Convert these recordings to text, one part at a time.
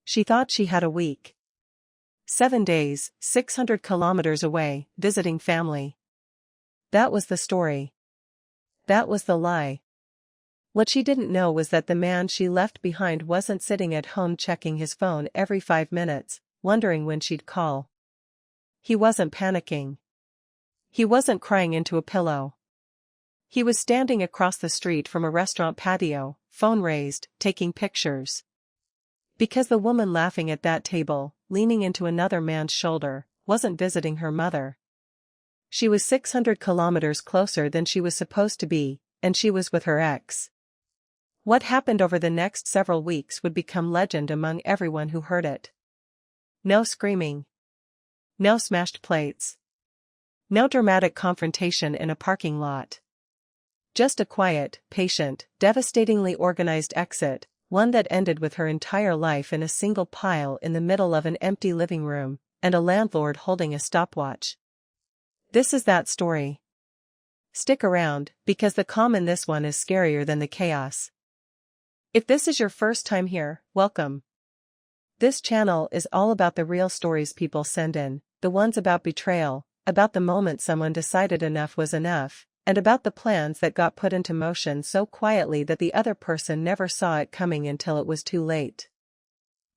She thought she had a week. 7 days, 600 kilometers away, visiting family. That was the story. That was the lie. What she didn't know was that the man she left behind wasn't sitting at home checking his phone every 5 minutes, wondering when she'd call. He wasn't panicking. He wasn't crying into a pillow. He was standing across the street from a restaurant patio, phone raised, taking pictures. Because the woman laughing at that table, leaning into another man's shoulder, wasn't visiting her mother. She was 600 kilometers closer than she was supposed to be, and she was with her ex. What happened over the next several weeks would become legend among everyone who heard it. No screaming. No smashed plates. No dramatic confrontation in a parking lot. Just a quiet, patient, devastatingly organized exit, one that ended with her entire life in a single pile in the middle of an empty living room, and a landlord holding a stopwatch. This is that story. Stick around, because the calm in this one is scarier than the chaos. If this is your first time here, welcome. This channel is all about the real stories people send in, the ones about betrayal, about the moment someone decided enough was enough, and about the plans that got put into motion so quietly that the other person never saw it coming until it was too late.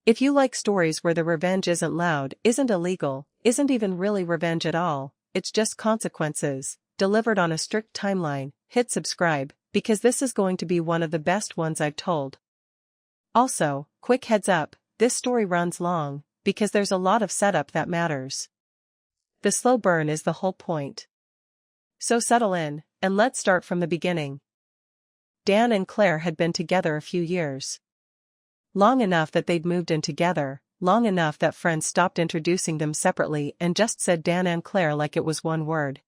If you like stories where the revenge isn't loud, isn't illegal, isn't even really revenge at all, it's just consequences, delivered on a strict timeline, hit subscribe, because this is going to be one of the best ones I've told. Also, quick heads up, this story runs long, because there's a lot of setup that matters. The slow burn is the whole point. So settle in, and let's start from the beginning. Dan and Claire had been together a few years. Long enough that they'd moved in together, long enough that friends stopped introducing them separately and just said Dan and Claire like it was one word.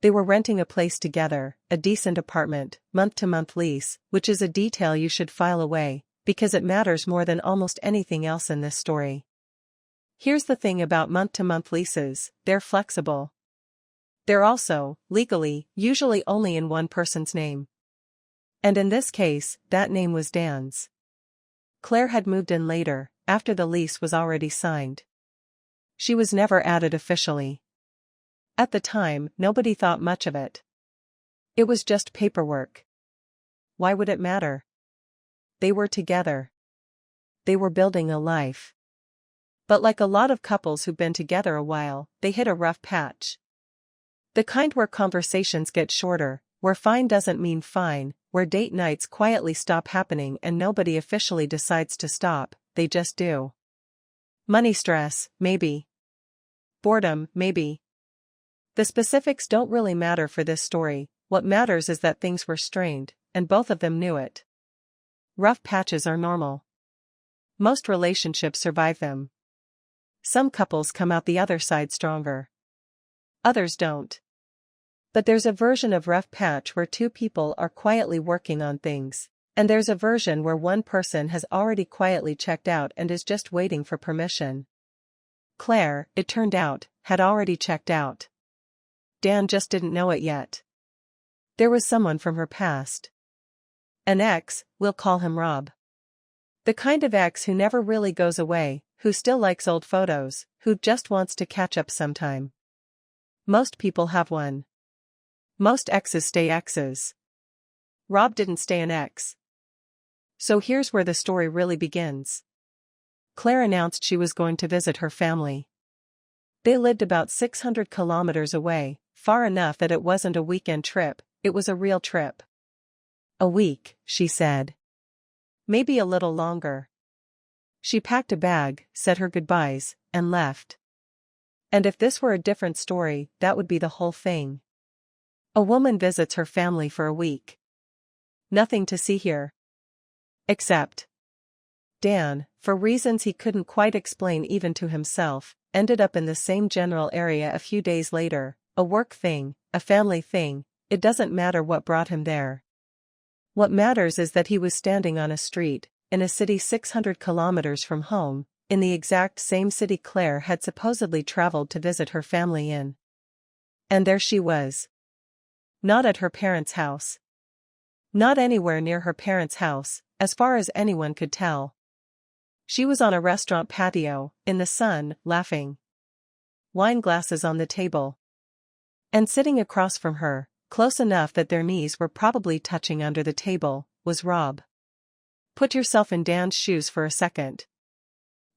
They were renting a place together, a decent apartment, month-to-month lease, which is a detail you should file away, because it matters more than almost anything else in this story. Here's the thing about month-to-month leases, they're flexible. They're also, legally, usually only in one person's name. And in this case, that name was Dan's. Claire had moved in later, after the lease was already signed. She was never added officially. At the time, nobody thought much of it. It was just paperwork. Why would it matter? They were together. They were building a life. But like a lot of couples who've been together a while, they hit a rough patch. The kind where conversations get shorter, where fine doesn't mean fine, where date nights quietly stop happening and nobody officially decides to stop, they just do. Money stress, maybe. Boredom, maybe. The specifics don't really matter for this story, what matters is that things were strained, and both of them knew it. Rough patches are normal. Most relationships survive them. Some couples come out the other side stronger. Others don't. But there's a version of rough patch where two people are quietly working on things, and there's a version where one person has already quietly checked out and is just waiting for permission. Claire, it turned out, had already checked out. Dan just didn't know it yet. There was someone from her past. An ex, we'll call him Rob. The kind of ex who never really goes away, who still likes old photos, who just wants to catch up sometime. Most people have one. Most exes stay exes. Rob didn't stay an ex. So here's where the story really begins. Claire announced she was going to visit her family. They lived about 600 kilometers away, far enough that it wasn't a weekend trip, it was a real trip. A week, she said. Maybe a little longer. She packed a bag, said her goodbyes, and left. And if this were a different story, that would be the whole thing. A woman visits her family for a week. Nothing to see here. Except Dan, for reasons he couldn't quite explain even to himself, ended up in the same general area a few days later, a work thing, a family thing, it doesn't matter what brought him there. What matters is that he was standing on a street, in a city 600 kilometers from home, in the exact same city Claire had supposedly traveled to visit her family in. And there she was. Not at her parents' house. Not anywhere near her parents' house, as far as anyone could tell. She was on a restaurant patio, in the sun, laughing. Wine glasses on the table. And sitting across from her, close enough that their knees were probably touching under the table, was Rob. Put yourself in Dan's shoes for a second.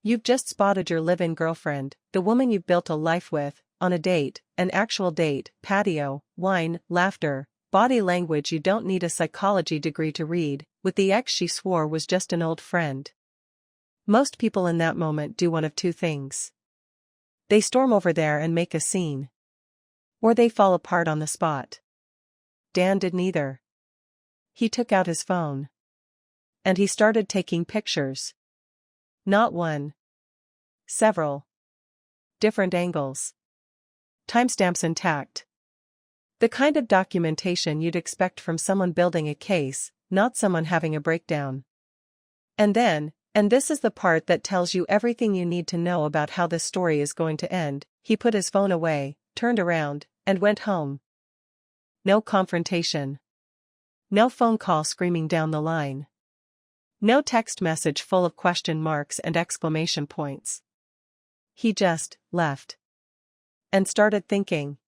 You've just spotted your live-in girlfriend, the woman you've built a life with, on a date, an actual date, patio, wine, laughter, body language you don't need a psychology degree to read, with the ex she swore was just an old friend. Most people in that moment do one of two things. They storm over there and make a scene. Or they fall apart on the spot. Dan did neither. He took out his phone. And he started taking pictures. Not one. Several. Different angles. Timestamps intact. The kind of documentation you'd expect from someone building a case, not someone having a breakdown. And then, and this is the part that tells you everything you need to know about how this story is going to end, he put his phone away, turned around, and went home. No confrontation. No phone call screaming down the line. No text message full of question marks and exclamation points. He just left. And started thinking.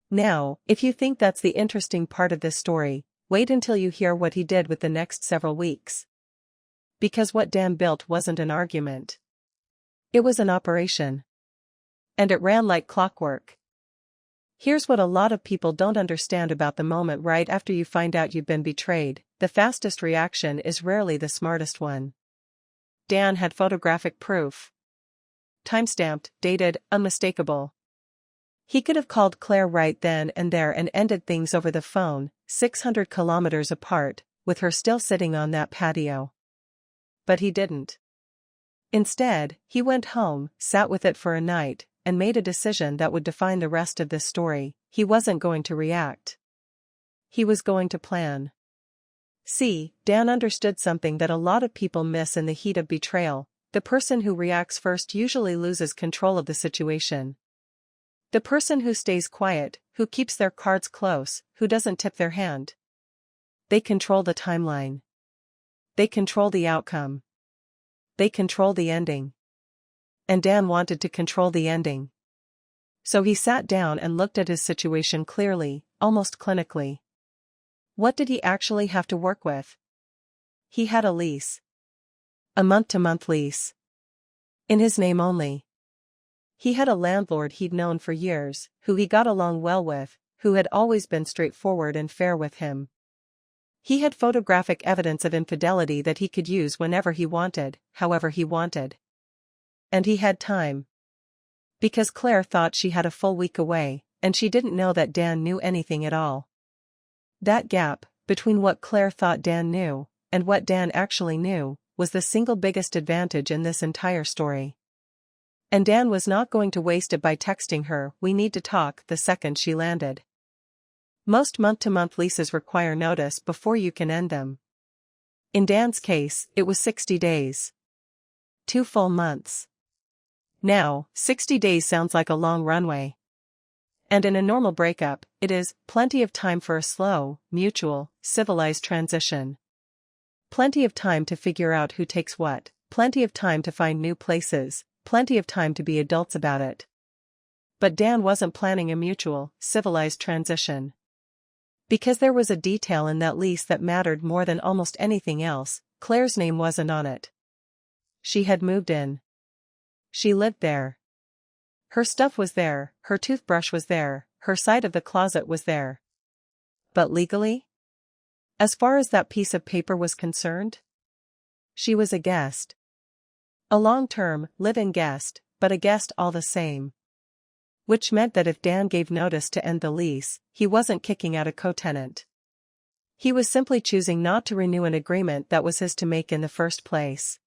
Now, if you think that's the interesting part of this story, wait until you hear what he did with the next several weeks. Because what Dan built wasn't an argument. It was an operation. And it ran like clockwork. Here's what a lot of people don't understand about the moment right after you find out you've been betrayed: the fastest reaction is rarely the smartest one. Dan had photographic proof. Timestamped, dated, unmistakable. He could have called Claire right then and there and ended things over the phone, 600 kilometers apart, with her still sitting on that patio. But he didn't. Instead, he went home, sat with it for a night, and made a decision that would define the rest of this story. He wasn't going to react. He was going to plan. See, Dan understood something that a lot of people miss in the heat of betrayal: the person who reacts first usually loses control of the situation. The person who stays quiet, who keeps their cards close, who doesn't tip their hand. They control the timeline. They control the outcome. They control the ending. And Dan wanted to control the ending. So he sat down and looked at his situation clearly, almost clinically. What did he actually have to work with? He had a lease. A month-to-month lease. In his name only. He had a landlord he'd known for years, who he got along well with, who had always been straightforward and fair with him. He had photographic evidence of infidelity that he could use whenever he wanted, however he wanted. And he had time. Because Claire thought she had a full week away, and she didn't know that Dan knew anything at all. That gap, between what Claire thought Dan knew, and what Dan actually knew, was the single biggest advantage in this entire story. And Dan was not going to waste it by texting her, "We need to talk," the second she landed. Most month-to-month leases require notice before you can end them. In Dan's case, it was 60 days. 2 full months. Now, 60 days sounds like a long runway. And in a normal breakup, it is plenty of time for a slow, mutual, civilized transition. Plenty of time to figure out who takes what, plenty of time to find new places, plenty of time to be adults about it. But Dan wasn't planning a mutual, civilized transition. Because there was a detail in that lease that mattered more than almost anything else: Claire's name wasn't on it. She had moved in. She lived there. Her stuff was there, her toothbrush was there, her side of the closet was there. But legally? As far as that piece of paper was concerned? She was a guest. A long-term, live-in guest, but a guest all the same. Which meant that if Dan gave notice to end the lease, he wasn't kicking out a co-tenant. He was simply choosing not to renew an agreement that was his to make in the first place.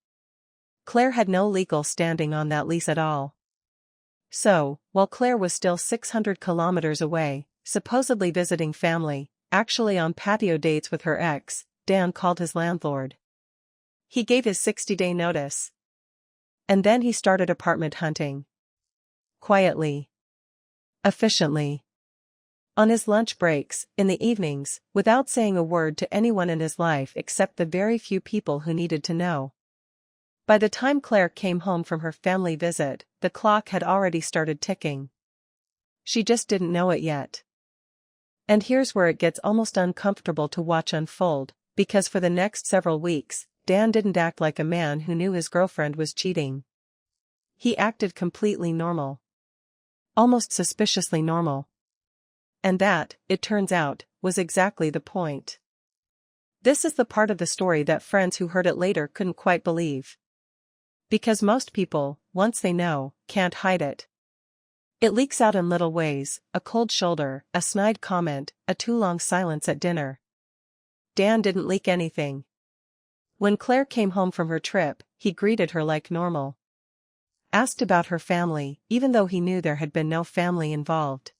Claire had no legal standing on that lease at all. So, while Claire was still 600 kilometers away, supposedly visiting family, actually on patio dates with her ex, Dan called his landlord. He gave his 60-day notice. And then he started apartment hunting. Quietly. Efficiently. On his lunch breaks, in the evenings, without saying a word to anyone in his life except the very few people who needed to know. By the time Claire came home from her family visit, the clock had already started ticking. She just didn't know it yet. And here's where it gets almost uncomfortable to watch unfold, because for the next several weeks, Dan didn't act like a man who knew his girlfriend was cheating. He acted completely normal. Almost suspiciously normal. And that, it turns out, was exactly the point. This is the part of the story that friends who heard it later couldn't quite believe. Because most people, once they know, can't hide it. It leaks out in little ways: a cold shoulder, a snide comment, a too long silence at dinner. Dan didn't leak anything. When Claire came home from her trip, he greeted her like normal. Asked about her family, even though he knew there had been no family involved.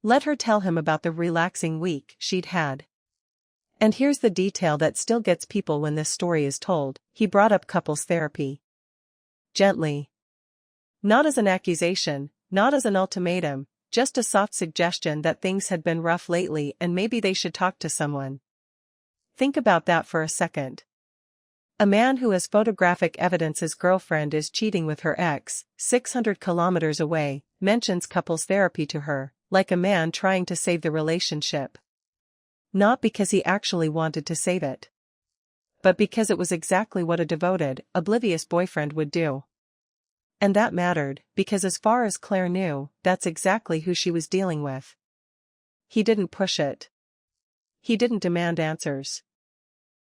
Let her tell him about the relaxing week she'd had. And here's the detail that still gets people when this story is told: he brought up couples therapy. Gently. Not as an accusation, not as an ultimatum, just a soft suggestion that things had been rough lately and maybe they should talk to someone. Think about that for a second. A man who has photographic evidence his girlfriend is cheating with her ex, 600 kilometers away, mentions couples therapy to her, like a man trying to save the relationship. Not because he actually wanted to save it. But because it was exactly what a devoted, oblivious boyfriend would do. And that mattered, because as far as Claire knew, that's exactly who she was dealing with. He didn't push it. He didn't demand answers.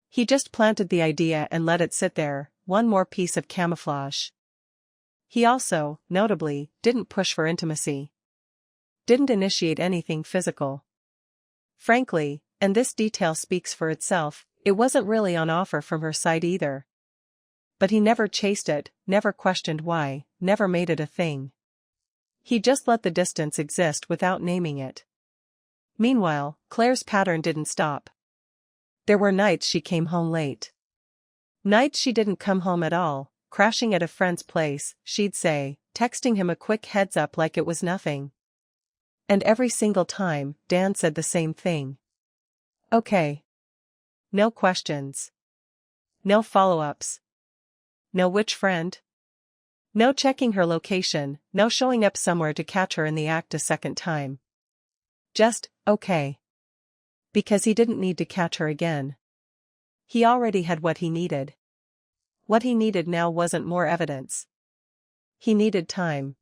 He just planted the idea and let it sit there, one more piece of camouflage. He also, notably, didn't push for intimacy. Didn't initiate anything physical. Frankly, and this detail speaks for itself, it wasn't really on offer from her side either. But he never chased it, never questioned why, never made it a thing. He just let the distance exist without naming it. Meanwhile, Claire's pattern didn't stop. There were nights she came home late. Nights she didn't come home at all, crashing at a friend's place, she'd say, texting him a quick heads up like it was nothing. And every single time, Dan said the same thing. Okay. No questions. No follow-ups. No which friend? No checking her location, no showing up somewhere to catch her in the act a second time. Just, okay. Because he didn't need to catch her again. He already had what he needed. What he needed now wasn't more evidence. He needed time.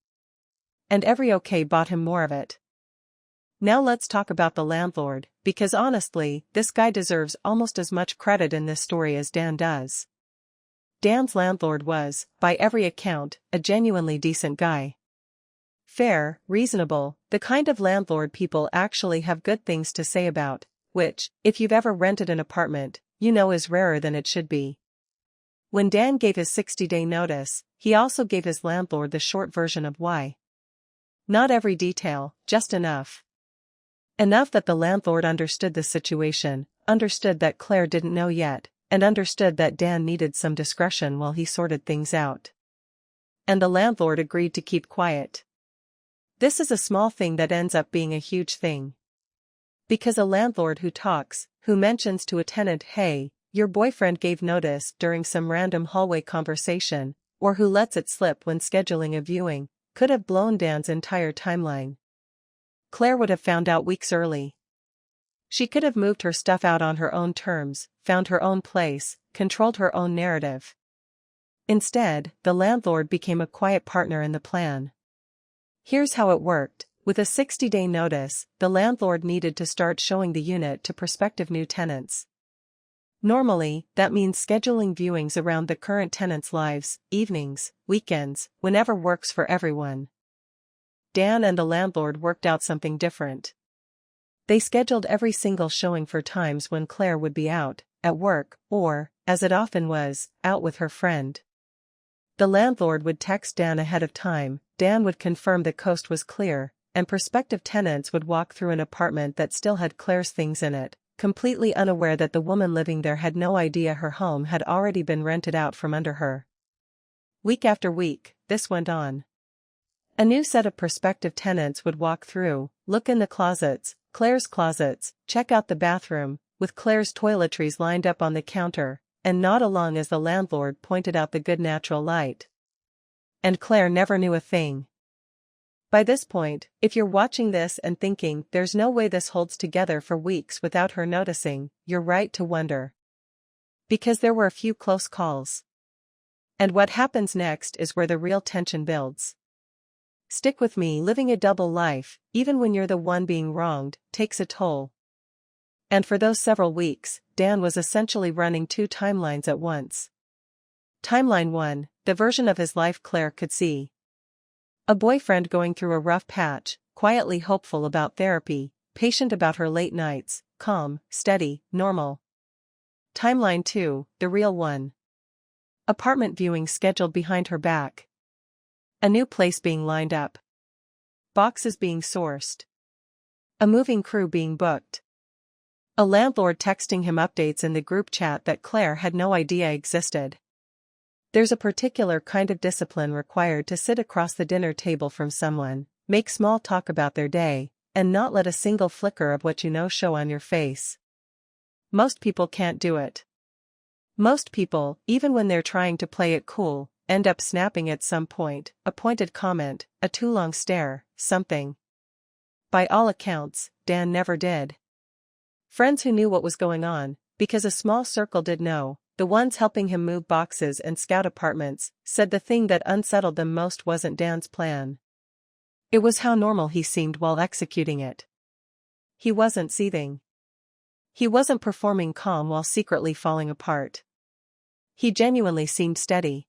And every okay bought him more of it. Now let's talk about the landlord, because honestly, this guy deserves almost as much credit in this story as Dan does. Dan's landlord was, by every account, a genuinely decent guy. Fair, reasonable, the kind of landlord people actually have good things to say about, which, if you've ever rented an apartment, you know is rarer than it should be. When Dan gave his 60-day notice, he also gave his landlord the short version of why. Not every detail, just enough. Enough that the landlord understood the situation, understood that Claire didn't know yet, and understood that Dan needed some discretion while he sorted things out. And the landlord agreed to keep quiet. This is a small thing that ends up being a huge thing. Because a landlord who talks, who mentions to a tenant, hey, your boyfriend gave notice during some random hallway conversation, or who lets it slip when scheduling a viewing, could have blown Dan's entire timeline. Claire would have found out weeks early. She could have moved her stuff out on her own terms, found her own place, controlled her own narrative. Instead, the landlord became a quiet partner in the plan. Here's how it worked. With a 60-day notice, the landlord needed to start showing the unit to prospective new tenants. Normally, that means scheduling viewings around the current tenants' lives, evenings, weekends, whenever works for everyone. Dan and the landlord worked out something different. They scheduled every single showing for times when Claire would be out, at work, or, as it often was, out with her friend. The landlord would text Dan ahead of time, Dan would confirm the coast was clear, and prospective tenants would walk through an apartment that still had Claire's things in it, completely unaware that the woman living there had no idea her home had already been rented out from under her. Week after week, this went on. A new set of prospective tenants would walk through, look in the closets, Claire's closets, check out the bathroom, with Claire's toiletries lined up on the counter, and nod along as the landlord pointed out the good natural light. And Claire never knew a thing. By this point, if you're watching this and thinking there's no way this holds together for weeks without her noticing, you're right to wonder. Because there were a few close calls. And what happens next is where the real tension builds. Stick with me. Living a double life, even when you're the one being wronged, takes a toll. And for those several weeks, Dan was essentially running two timelines at once. Timeline 1, the version of his life Claire could see. A boyfriend going through a rough patch, quietly hopeful about therapy, patient about her late nights, calm, steady, normal. Timeline 2, the real one. Apartment viewing scheduled behind her back. A new place being lined up. Boxes being sourced. A moving crew being booked. A landlord texting him updates in the group chat that Claire had no idea existed. There's a particular kind of discipline required to sit across the dinner table from someone, make small talk about their day, and not let a single flicker of what you know show on your face. Most people can't do it. Most people, even when they're trying to play it cool, end up snapping at some point, a pointed comment, a too long stare, something. By all accounts, Dan never did. Friends who knew what was going on, because a small circle did know, the ones helping him move boxes and scout apartments, said the thing that unsettled them most wasn't Dan's plan. It was how normal he seemed while executing it. He wasn't seething. He wasn't performing calm while secretly falling apart. He genuinely seemed steady.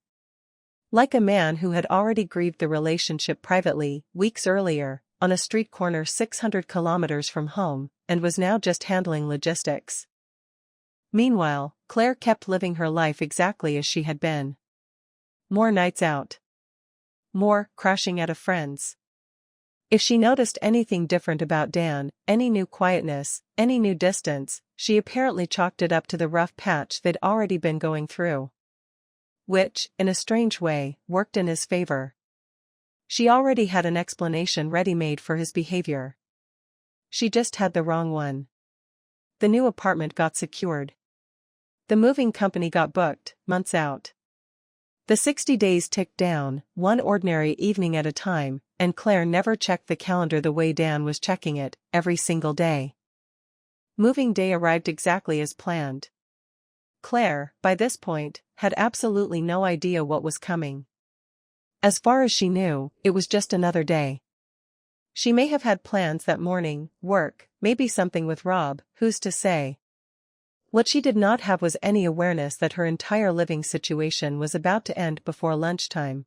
Like a man who had already grieved the relationship privately, weeks earlier, on a street corner 600 kilometers from home, and was now just handling logistics. Meanwhile, Claire kept living her life exactly as she had been. More nights out. More crashing at a friend's. If she noticed anything different about Dan, any new quietness, any new distance, she apparently chalked it up to the rough patch they'd already been going through. Which, in a strange way, worked in his favor. She already had an explanation ready-made for his behavior. She just had the wrong one. The new apartment got secured. The moving company got booked, months out. The 60 days ticked down, one ordinary evening at a time, and Claire never checked the calendar the way Dan was checking it, every single day. Moving day arrived exactly as planned. Claire, by this point, had absolutely no idea what was coming. As far as she knew, it was just another day. She may have had plans that morning, work, maybe something with Rob, who's to say? What she did not have was any awareness that her entire living situation was about to end before lunchtime.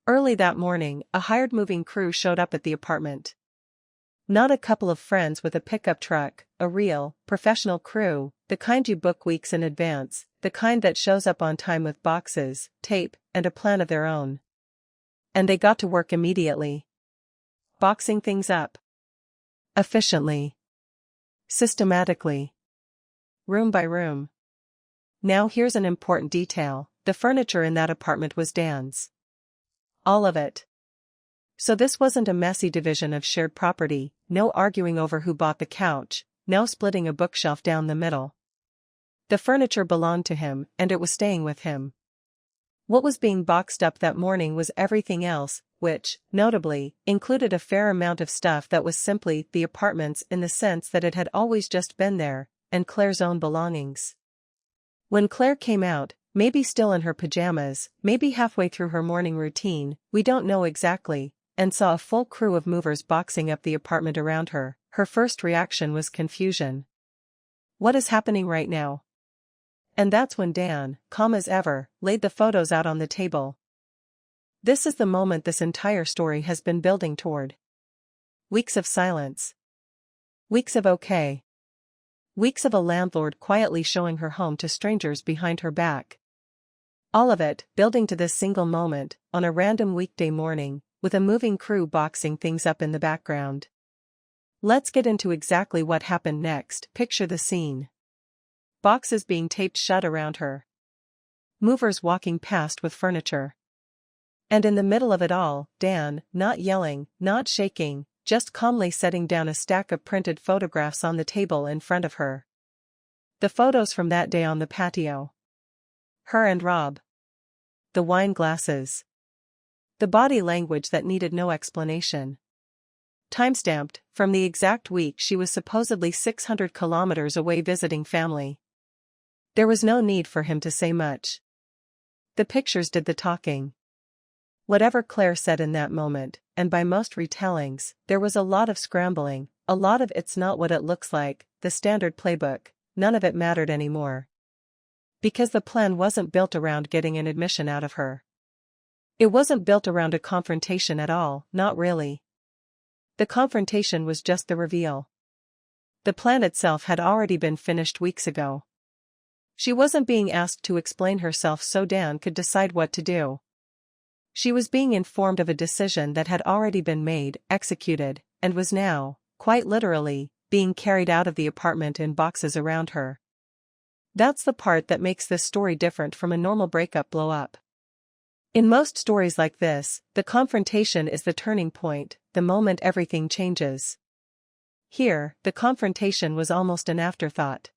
Early that morning, a hired moving crew showed up at the apartment. Not a couple of friends with a pickup truck, a real, professional crew, the kind you book weeks in advance, the kind that shows up on time with boxes, tape, and a plan of their own. And they got to work immediately. Boxing things up. Efficiently. Systematically. Room by room. Now here's an important detail, the furniture in that apartment was Dan's. All of it. So this wasn't a messy division of shared property, no arguing over who bought the couch, no splitting a bookshelf down the middle. The furniture belonged to him, and it was staying with him. What was being boxed up that morning was everything else, which, notably, included a fair amount of stuff that was simply the apartment's in the sense that it had always just been there, and Claire's own belongings. When Claire came out, maybe still in her pajamas, maybe halfway through her morning routine, we don't know exactly, and saw a full crew of movers boxing up the apartment around her, her first reaction was confusion. What is happening right now? And that's when Dan, calm as ever, laid the photos out on the table. This is the moment this entire story has been building toward. Weeks of silence. Weeks of okay. Weeks of a landlord quietly showing her home to strangers behind her back. All of it, building to this single moment, on a random weekday morning, with a moving crew boxing things up in the background. Let's get into exactly what happened next. Picture the scene. Boxes being taped shut around her. Movers walking past with furniture. And in the middle of it all, Dan, not yelling, not shaking, just calmly setting down a stack of printed photographs on the table in front of her. The photos from that day on the patio. Her and Rob. The wine glasses. The body language that needed no explanation. Timestamped, from the exact week she was supposedly 600 kilometers away visiting family. There was no need for him to say much. The pictures did the talking. Whatever Claire said in that moment, and by most retellings, there was a lot of scrambling, a lot of "it's not what it looks like," the standard playbook. None of it mattered anymore. Because the plan wasn't built around getting an admission out of her. It wasn't built around a confrontation at all, not really. The confrontation was just the reveal. The plan itself had already been finished weeks ago. She wasn't being asked to explain herself so Dan could decide what to do. She was being informed of a decision that had already been made, executed, and was now, quite literally, being carried out of the apartment in boxes around her. That's the part that makes this story different from a normal breakup blow-up. In most stories like this, the confrontation is the turning point, the moment everything changes. Here, the confrontation was almost an afterthought.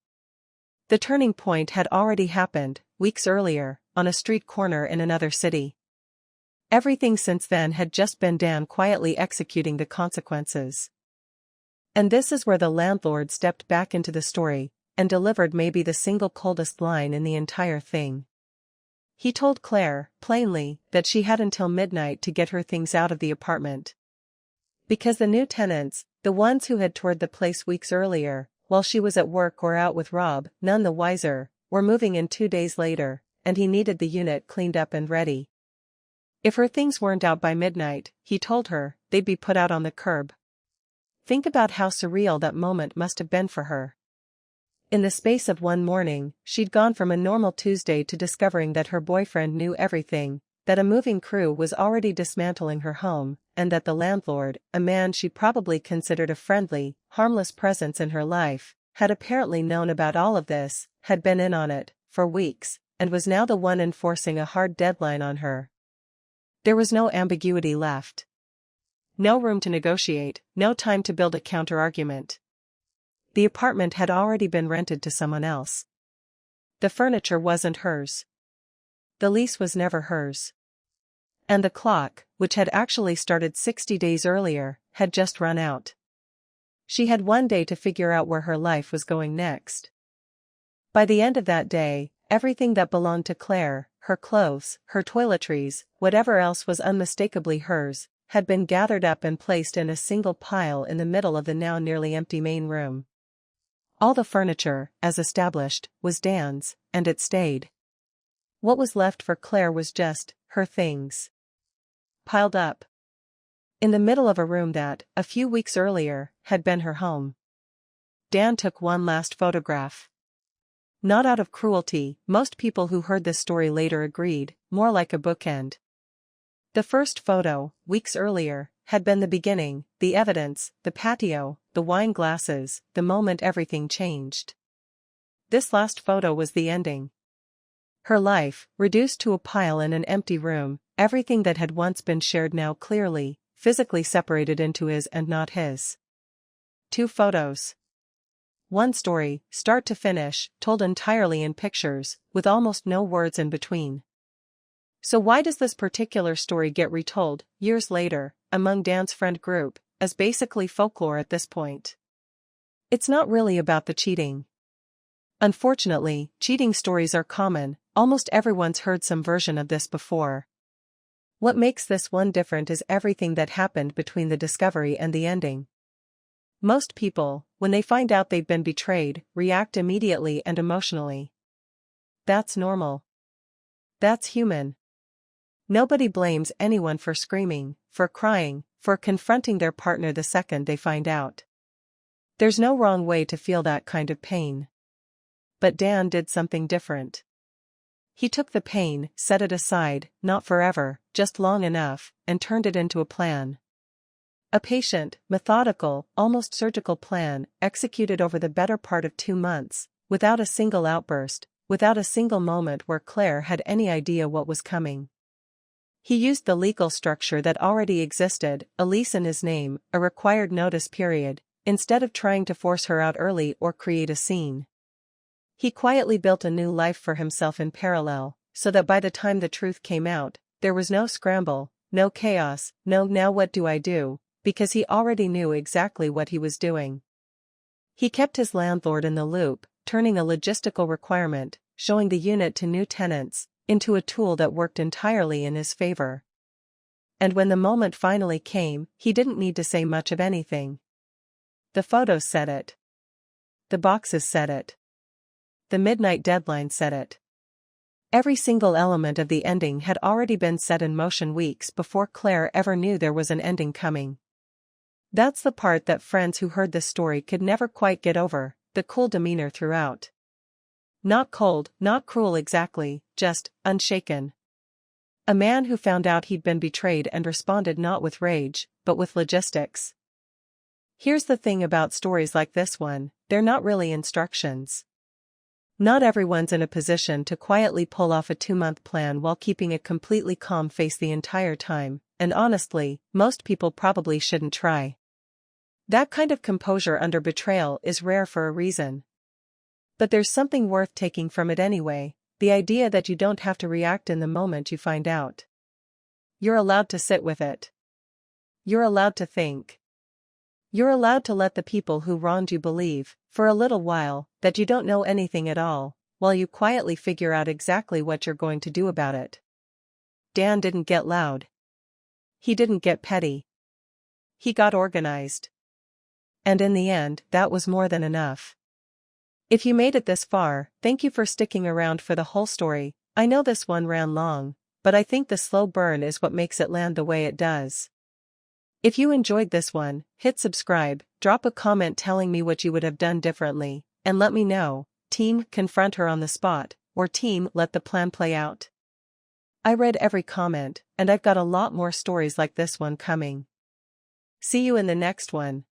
The turning point had already happened, weeks earlier, on a street corner in another city. Everything since then had just been Dan quietly executing the consequences. And this is where the landlord stepped back into the story, and delivered maybe the single coldest line in the entire thing. He told Claire, plainly, that she had until midnight to get her things out of the apartment. Because the new tenants, the ones who had toured the place weeks earlier, while she was at work or out with Rob, none the wiser, were moving in 2 days later, and he needed the unit cleaned up and ready. If her things weren't out by midnight, he told her, they'd be put out on the curb. Think about how surreal that moment must have been for her. In the space of one morning, she'd gone from a normal Tuesday to discovering that her boyfriend knew everything, that a moving crew was already dismantling her home, and that the landlord, a man she probably considered a friendly, harmless presence in her life, had apparently known about all of this, had been in on it, for weeks, and was now the one enforcing a hard deadline on her. There was no ambiguity left. No room to negotiate, no time to build a counter-argument. The apartment had already been rented to someone else. The furniture wasn't hers. The lease was never hers. And the clock, which had actually started 60 days earlier, had just run out. She had one day to figure out where her life was going next. By the end of that day, everything that belonged to Claire, her clothes, her toiletries, whatever else was unmistakably hers, had been gathered up and placed in a single pile in the middle of the now nearly empty main room. All the furniture, as established, was Dan's, and it stayed. What was left for Claire was just her things. Piled up. In the middle of a room that, a few weeks earlier, had been her home. Dan took one last photograph. Not out of cruelty, most people who heard this story later agreed, more like a bookend. The first photo, weeks earlier, had been the beginning, the evidence, the patio, the wine glasses, the moment everything changed. This last photo was the ending. Her life, reduced to a pile in an empty room, everything that had once been shared now clearly, physically separated into his and not his. 2 photos. One story, start to finish, told entirely in pictures, with almost no words in between. So why does this particular story get retold, years later, among Dan's friend group, as basically folklore at this point? It's not really about the cheating. Unfortunately, cheating stories are common, almost everyone's heard some version of this before. What makes this one different is everything that happened between the discovery and the ending. Most people, when they find out they've been betrayed, react immediately and emotionally. That's normal. That's human. Nobody blames anyone for screaming, for crying, for confronting their partner the second they find out. There's no wrong way to feel that kind of pain. But Dan did something different. He took the pain, set it aside, not forever, just long enough, and turned it into a plan. A patient, methodical, almost surgical plan, executed over the better part of 2 months, without a single outburst, without a single moment where Claire had any idea what was coming. He used the legal structure that already existed, a lease in his name, a required notice period, instead of trying to force her out early or create a scene. He quietly built a new life for himself in parallel, so that by the time the truth came out, there was no scramble, no chaos, no "now what do I do," because he already knew exactly what he was doing. He kept his landlord in the loop, turning a logistical requirement, showing the unit to new tenants, into a tool that worked entirely in his favor. And when the moment finally came, he didn't need to say much of anything. The photos said it. The boxes said it. The midnight deadline said it. Every single element of the ending had already been set in motion weeks before Claire ever knew there was an ending coming. That's the part that friends who heard this story could never quite get over, the cool demeanor throughout. Not cold, not cruel exactly, just unshaken. A man who found out he'd been betrayed and responded not with rage, but with logistics. Here's the thing about stories like this one, they're not really instructions. Not everyone's in a position to quietly pull off a 2-month plan while keeping a completely calm face the entire time, and honestly, most people probably shouldn't try. That kind of composure under betrayal is rare for a reason. But there's something worth taking from it anyway, the idea that you don't have to react in the moment you find out. You're allowed to sit with it. You're allowed to think. You're allowed to let the people who wronged you believe, for a little while, that you don't know anything at all, while you quietly figure out exactly what you're going to do about it. Dan didn't get loud. He didn't get petty. He got organized. And in the end, that was more than enough. If you made it this far, thank you for sticking around for the whole story. I know this one ran long, but I think the slow burn is what makes it land the way it does. If you enjoyed this one, hit subscribe, drop a comment telling me what you would have done differently, and let me know, team confront her on the spot, or team let the plan play out. I read every comment, and I've got a lot more stories like this one coming. See you in the next one.